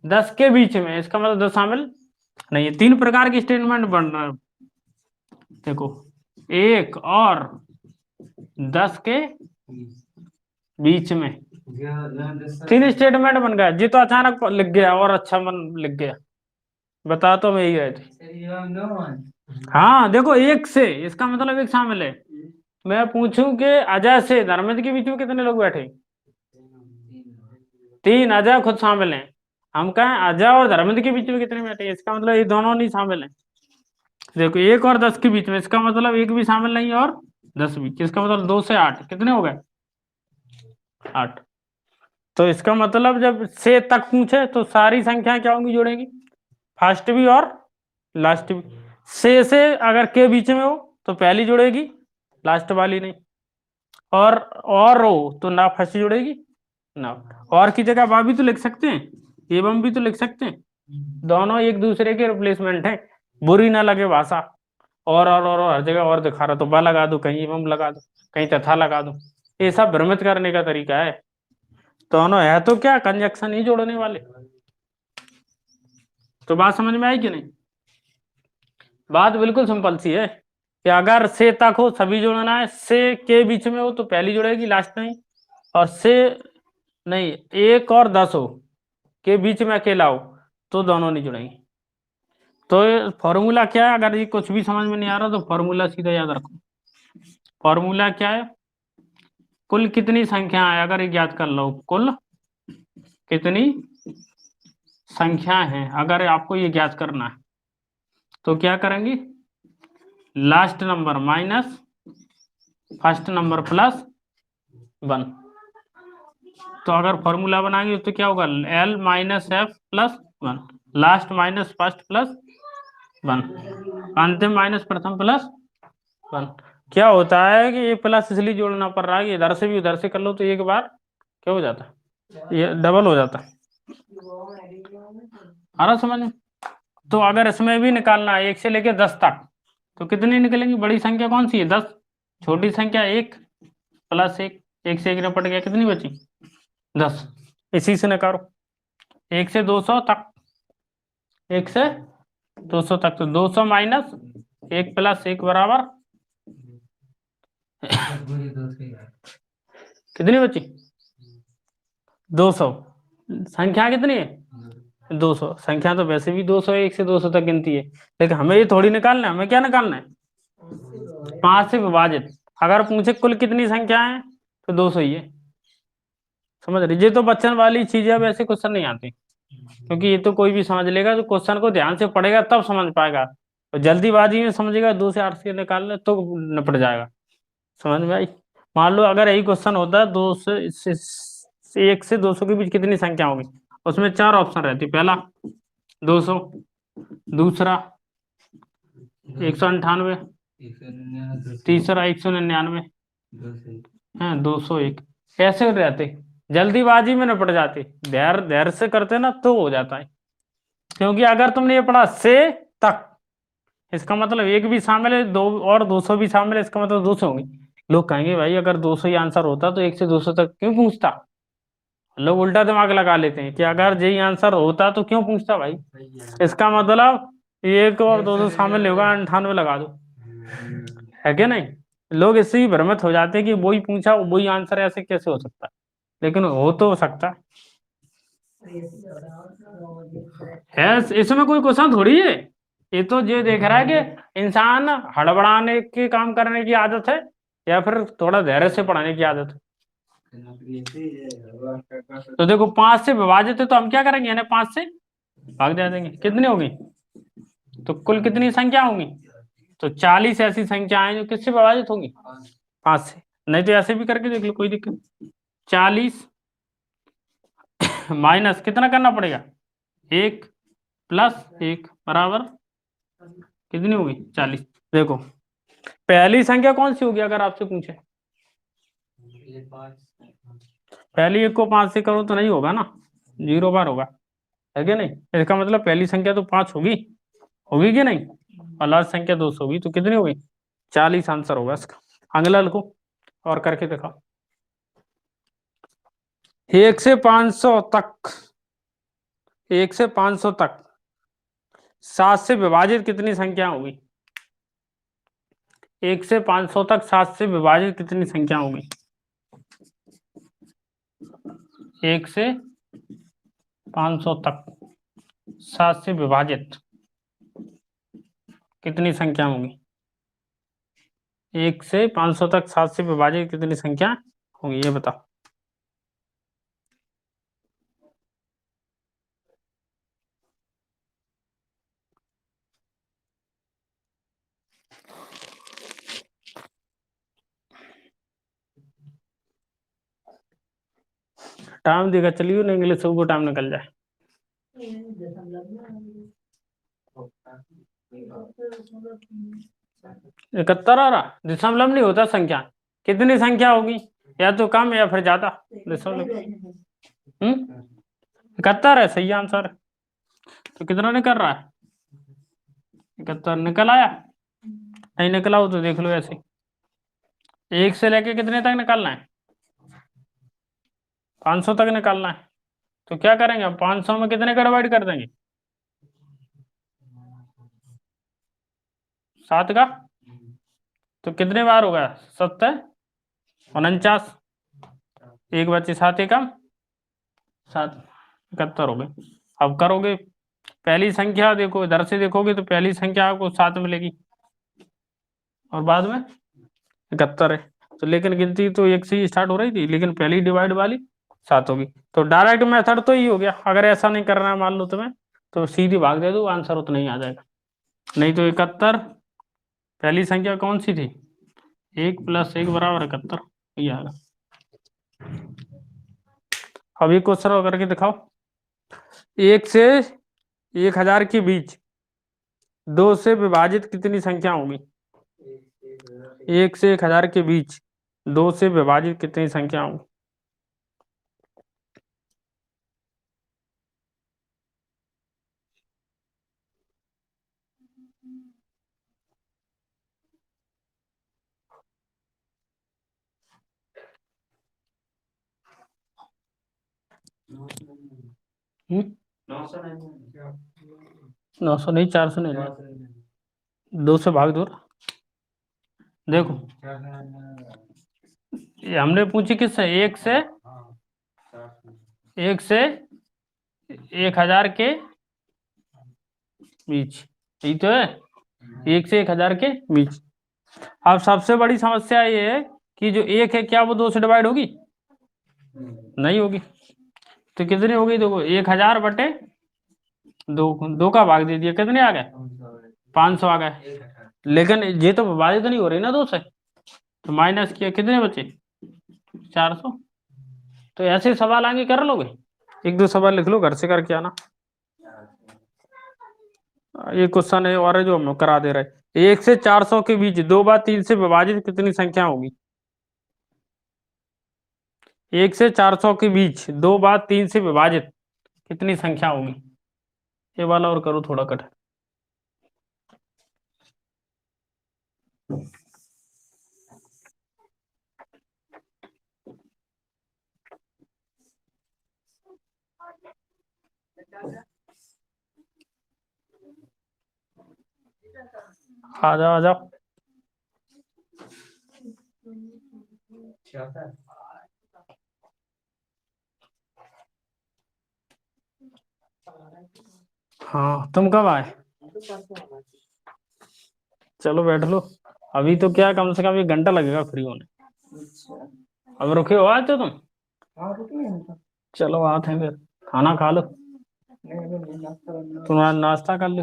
10 के बीच में, इसका मतलब 10 शामिल नहीं है। 3 प्रकार की स्टेटमेंट बन रहा है, देखो 1 और 10 के बीच में 3 स्टेटमेंट बन गया, जी तो अचानक लिख गया और अच्छा मन लिख गया, बता तो मैं ही गए थे। हाँ देखो 1 से, इसका मतलब 1 शामिल है। मैं पूछूं कि अजय से धर्मेंद्र के बीच में कितने लोग बैठे, 3, अजय खुद शामिल हैं। हम कहें अजय और धर्मेंद्र के बीच में कितने बैठे, इसका मतलब ये दोनों नहीं शामिल हैं। देखो 1 और 10 के बीच में, इसका मतलब 1 भी शामिल नहीं है और 10 भी, इसका मतलब 2 से 8 कितने हो गए, 8। तो इसका मतलब जब से तक पूछे तो सारी संख्या क्या होंगी, जोड़ेंगी, फर्स्ट भी और लास्ट भी। से अगर के बीच में हो तो पहली जुड़ेगी, लास्ट वाली नहीं। और हो तो ना फर्स्ट जुड़ेगी ना, और की जगह वह भी तो लिख सकते हैं, एवं भी तो लिख सकते हैं, दोनों एक दूसरे के रिप्लेसमेंट है, बुरी ना लगे भाषा। और हर जगह और दिखा रहा तो बा लगा दो, कहीं एवं लगा दो, कहीं तथा लगा दो, ये सब भ्रमित करने का तरीका है। दोनों है तो क्या कंजक्शन ही जोड़ने वाले। तो बात समझ में आई कि नहीं, बात बिल्कुल सिंपल सी है कि अगर से तक हो सभी जोड़ना है, से के बीच में हो तो पहली जुड़ेगी लास्ट नहीं, और से नहीं 1 और 10 हो के बीच में अकेला हो तो दोनों नहीं जुड़ेंगे। तो फॉर्मूला क्या है, अगर ये कुछ भी समझ में नहीं आ रहा तो फॉर्मूला सीधा याद रखो। फॉर्मूला क्या है, कुल कितनी संख्या है, अगर ये ज्ञात कर लो कुल कितनी संख्या है, अगर आपको ये ज्ञात करना है तो क्या करेंगे, last number minus first number plus 1। तो अगर फॉर्मूला बनाएंगे तो क्या होगा, L minus F plus 1, last minus first plus 1, अंतिम माइनस प्रथम प्लस 1। क्या होता है कि ये प्लस इसलिए जोड़ना पड़ रहा है कि इधर से भी उधर से कर लो तो एक बार क्या हो जाता है, ये डबल हो जाता है। आ रहा समझ में। तो अगर इसमें भी निकालना है 1 से लेके 10 तक तो कितनी निकलेंगी, बड़ी संख्या कौन सी है 10, छोटी संख्या 1 प्लस 1, एक से एक निपट गया, कितनी बची? 10। इसी से नकारो 1 से 200 तक, 1 से 200 तक, तो 200 माइनस 1 + 1 बराबर पूरी दो से यार। कितनी बची? 200। संख्या कितनी है? 200। संख्या तो वैसे भी 200 है, 1 से 200 तक गिनती है, लेकिन हमें ये थोड़ी निकालना है, हमें क्या निकालना है? 5 से विभाजित। अगर पूछे कुल कितनी संख्या है तो 200 ही है। समझ रहे? ये तो बच्चन वाली चीज है, वैसे क्वेश्चन नहीं आते, क्योंकि ये तो कोई भी समझ लेगा, तो क्वेश्चन को ध्यान से पढ़ेगा तब समझ पाएगा। तो जल्दीबाजी में समझेगा 2 से 8 से निकाल ले तो निपट जाएगा। समझ में आई? मान लो अगर यही क्वेश्चन होता है, 1 से 200 के बीच कितनी संख्या होगी, उसमें 4 ऑप्शन रहती। पहला 200, दूसरा 198, 199, तीसरा 199, 200। है 201। ऐसे रहते, जल्दीबाजी में निपट जाते। धैर्य धैर्य से करते ना तो हो जाता है। क्योंकि अगर तुमने ये पढ़ा से तक, इसका मतलब एक भी शामिल है, दो और 200 भी शामिल है, इसका मतलब 200 होंगे। लोग कहेंगे भाई अगर 200 ही आंसर होता तो 1 से 200 तक क्यों पूछता? लोग उल्टा दिमाग लगा लेते हैं कि अगर यही आंसर होता तो क्यों पूछता भाई। इसका मतलब 1 और 200 शामिल नहीं होगा, 98 लगा दो, है क्या नहीं? लोग इससे ही भ्रमित हो जाते हैं कि वही पूछा वही आंसर, ऐसे कैसे हो सकता है, लेकिन हो तो सकता है। इसमें कोई क्वेश्चन थोड़ी है। ये तो ये देख रहा है कि इंसान हड़बड़ाने के काम करने की आदत है या फिर थोड़ा धैर्य से पढ़ाने की आदत है। तो देखो 5 से विभाजित है, तो हम क्या करेंगे, यानी 5 से भाग दे देंगे। कितनी होगी? तो कुल कितनी संख्या होंगी? तो 40 ऐसी संख्याएं जो किससे विभाजित होंगी? 5 से। नहीं तो ऐसे भी करके देख लो, कोई दिक्कत नहीं। 40 माइनस कितना करना पड़ेगा? 1 + 1 बराबर कितनी होगी? 40। देखो पहली संख्या कौन सी होगी अगर आपसे पूछे? ये 5। पहली एक को 5 से करो तो नहीं होगा ना, 0 बार होगा, है क्या नहीं? इसका मतलब पहली संख्या तो 5 होगी, होगी कि नहीं? और लास्ट संख्या 200 होगी, तो कितनी होगी? 40 आंसर होगा इसका। अगला लिखो और करके दिखाओ। 1 से 500 तक, 1 से 500 तक 7 से विभाजित कितनी संख्या होगी? 1 से 500 तक 7 से विभाजित कितनी संख्या होगी? 1 से 500 तक 7 से विभाजित कितनी संख्या होगी? 1 से 500 तक 7 से विभाजित कितनी संख्या होगी, ये बताओ। टाइम देगा चलिए, नहीं इंग्लिश को टाइम निकल जाए। 71 आ रहा, दशमलव नहीं होता संख्या। कितनी संख्या होगी, या तो कम या फिर ज्यादा दशमलव। 71 है सही आंसर। तो कितना निकल रहा है? 71 निकल आया? नहीं निकला हो तो देख लो ऐसे। 1 से लेके कितने तक निकालना है? 500 तक निकालना है। तो क्या करेंगे हम, 500 में कितने का डिवाइड कर देंगे? 7 का। तो कितने बार होगा? 7 49, एक बच्चे 7 एकम 7, 71 हो गए। अब करोगे पहली संख्या, देखो इधर से देखोगे तो पहली संख्या आपको 7 मिलेगी और बाद में 71 है। तो लेकिन गिनती तो 1 से ही स्टार्ट हो रही थी, लेकिन पहली डिवाइड वाली 7 होगी। तो डायरेक्ट मेथड तो ही हो गया। अगर ऐसा नहीं करना है मान लो तुम्हें, तो सीधी भाग दे दो, आंसर उतना ही आ जाएगा। नहीं तो 71 पहली संख्या कौन सी थी? 1 + 1 बराबर 71, ये आएगा। अभी क्वेश्चन करके दिखाओ। 1 से 1000 के बीच 2 से विभाजित कितनी संख्या होगी? 1 से 1000 के बीच 2 से विभाजित कितनी संख्या होगी? हम्म, 900 नहीं, 499। 2 से भाग दो। देखो ये हमने पूछी किससे, एक से 1000 के बीच, यही तो है, 1 से 1000 के बीच। अब सबसे बड़ी समस्या ये है कि जो 1 है क्या वो 2 से डिवाइड होगी? नहीं होगी। तो कितनी होगी? देखो 1000 बटे 2, 2 का भाग दे दिया, कितने आ गए? 500 आ गए। लेकिन ये तो विभाजित नहीं हो रही ना 2 से, तो माइनस किया, कितने बचे? 400। तो ऐसे सवाल आगे कर लोगे, 1-2 सवाल लिख लो, घर से करके आना। ये क्वेश्चन है और है जो हम करा दे रहे। 1 से 400 के बीच 2 बार 3 से विभाजित कितनी संख्या होगी? 1 से 400 के बीच 2 बार 3 से विभाजित कितनी संख्या होगी? ये वाला और करो थोड़ा कट। आ जाओ आ जाओ। हाँ तुम कब आए? चलो बैठ लो। अभी तो क्या, कम से कम 1 घंटा लगेगा फ्री होने। अब रुके हो आज तो तुम? चलो आते हैं फिर, खाना खा लो। तुम्हारा नाश्ता कर लो।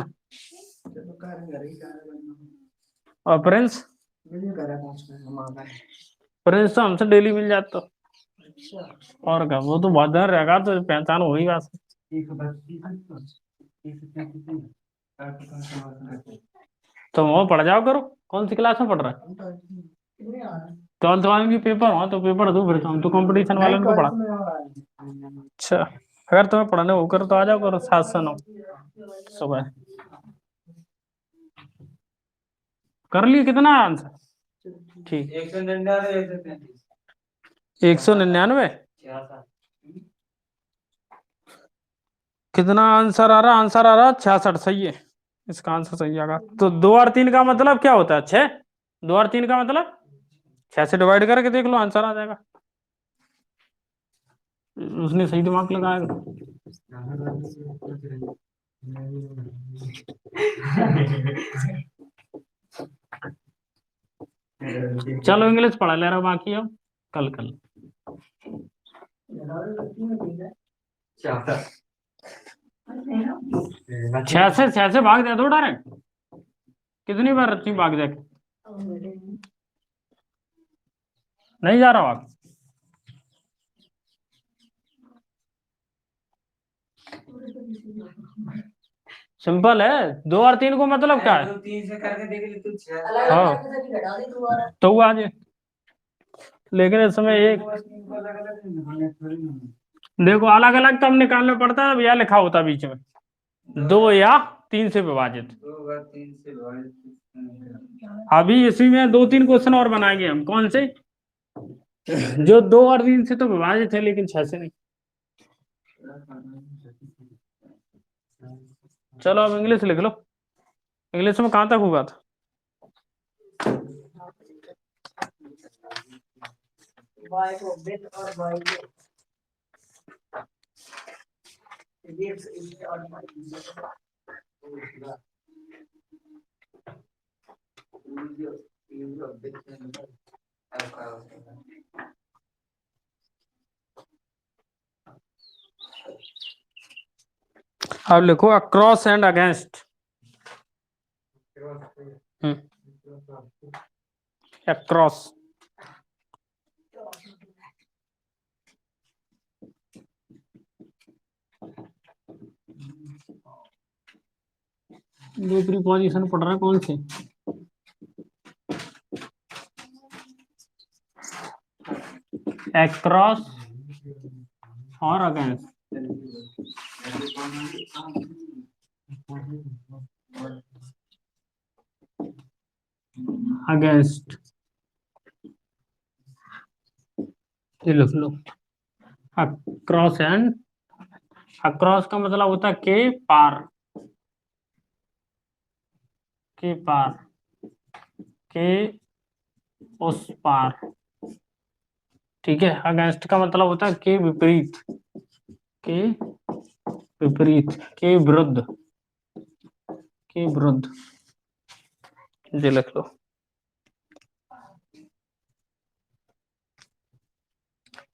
और प्रिंस? प्रिंस तो हमसे डेली मिल जाता। और क्या, वो तो बहुत देर रहेगा तो पहचान हो ही बस। तो वो पढ़ जाओ करो। कौन सी क्लास में पढ़ रहा है? 12th वाले की पेपर हो तो पेपर दो, फिर हम तो कंपटीशन वाले को पढ़ा। अच्छा, अगर तुम्हें पढ़ने हो कर तो आ जाओ करो 7 से 9 सुबह। कर लिए कितना आंसर? ठीक, 199। कितना आंसर आ रहा? आंसर आ रहा 66। सही है, इसका आंसर सही आएगा। तो 2 और 3 का मतलब क्या होता है? 6। 2 और 3 का मतलब 6 से डिवाइड करके देख लो, आंसर आ जाएगा। उसने सही दिमाग लगाया। चलो इंग्लिश पढ़ा ले रहा, बाकी अब कल कल। 6 से भाग दे दो डायरेक्ट। कितनी बार रखी भाग दे? नहीं जा रहा आप? सिंपल है। 2 और 3 को मतलब क्या है? 3 से करके देख ले तू, 6 तो वो आज, लेकिन इस समय एक देखो अलग अलग तब निकालना पड़ता है, अब यह लिखा होता बीच में 2 या 3 से विभाजित। 2 बार 3 से विभाजित। अभी इसी में 2-3 क्वेश्चन और बनाएंगे हम। कौन से? जो 2 और 3 से तो विभाजित है लेकिन 6 से नहीं। चलो अब इंग्लिश लिख लो। इंग्लिश में कहाँ तक हुआ था? अब लिखो अक्रॉस एंड अगेंस्ट। अक्रॉस। दूसरी पोजीशन पढ़ रहा है कौन सी? अक्रॉस और अगेंस्ट। अगेंस्ट ये लिख लो, अक्रॉस एंड अक्रॉस का मतलब होता है के पार, के पार, के उस पार। ठीक है। अगेंस्ट का मतलब होता है के विपरीत, के विपरीत, के विरुद्ध, के विरुद्ध। ये लिख लो।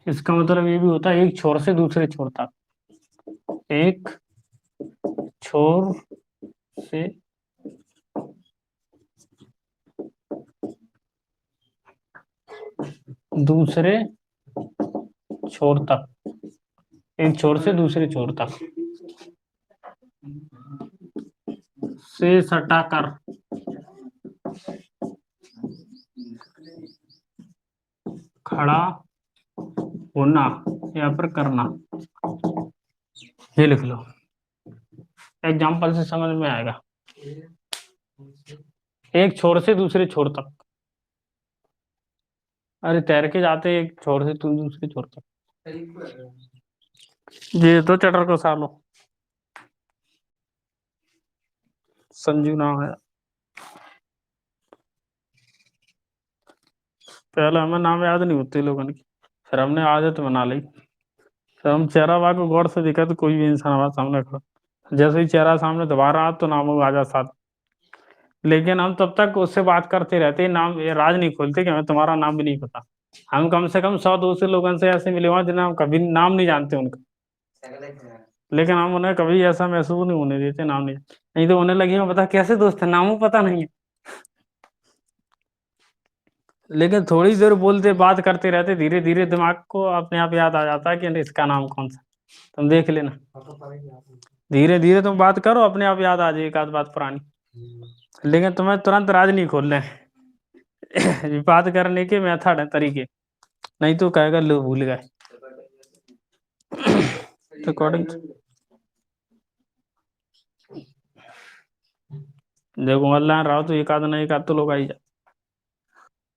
इसका मतलब ये भी होता है एक छोर से दूसरे छोर तक, एक छोर से दूसरे छोर तक, एक छोर से दूसरे छोर तक, से सटाकर, खड़ा होना या फिर करना। ये लिख लो, एग्जाम्पल से समझ में आएगा। एक छोर से दूसरे छोर तक, अरे तैर के जाते एक छोर से तुम दूसरे छोर तक। ये तो चटर को सालो, संजू नाम है। पहले हमें नाम याद नहीं होते लोगों की, फिर हमने आदत बना ली। फिर हम चेहरा वाह को गौर से देखा तो कोई भी इंसान हमारे सामने खड़ा, जैसे ही चेहरा सामने दोबारा आ तो नाम आ जा साथ। लेकिन हम तब तक उससे बात करते रहते, नाम ये राज नहीं खोलते कि हमें तुम्हारा नाम भी नहीं पता। हम कम से कम 100-200 लोगों से ऐसे मिले हुए हैं जिन्हें हम कभी नाम नहीं जानते उनका, लेकिन हम उन्हें कभी ऐसा महसूस नहीं होने देते नाम नहीं। नहीं तो उन्हें लगेगा पता कैसे दोस्त है, नाम पता नहीं है। लेकिन थोड़ी देर बोलते बात करते रहते, धीरे धीरे दिमाग को अपने आप याद आ जाता है कि अरे इसका नाम कौन सा। तुम देख लेना, धीरे धीरे तुम बात करो अपने आप याद आ जाए एक आध बात पुरानी। लेकिन तुम्हें तुरंत राज नहीं खोलना है बात करने के मेथड है, तरीके। नहीं तो कहेगा लो भूल गए। अकॉर्डिंग देखो ऑनलाइन रहो तो एक आध ना एक आध तो लोग आई जाते।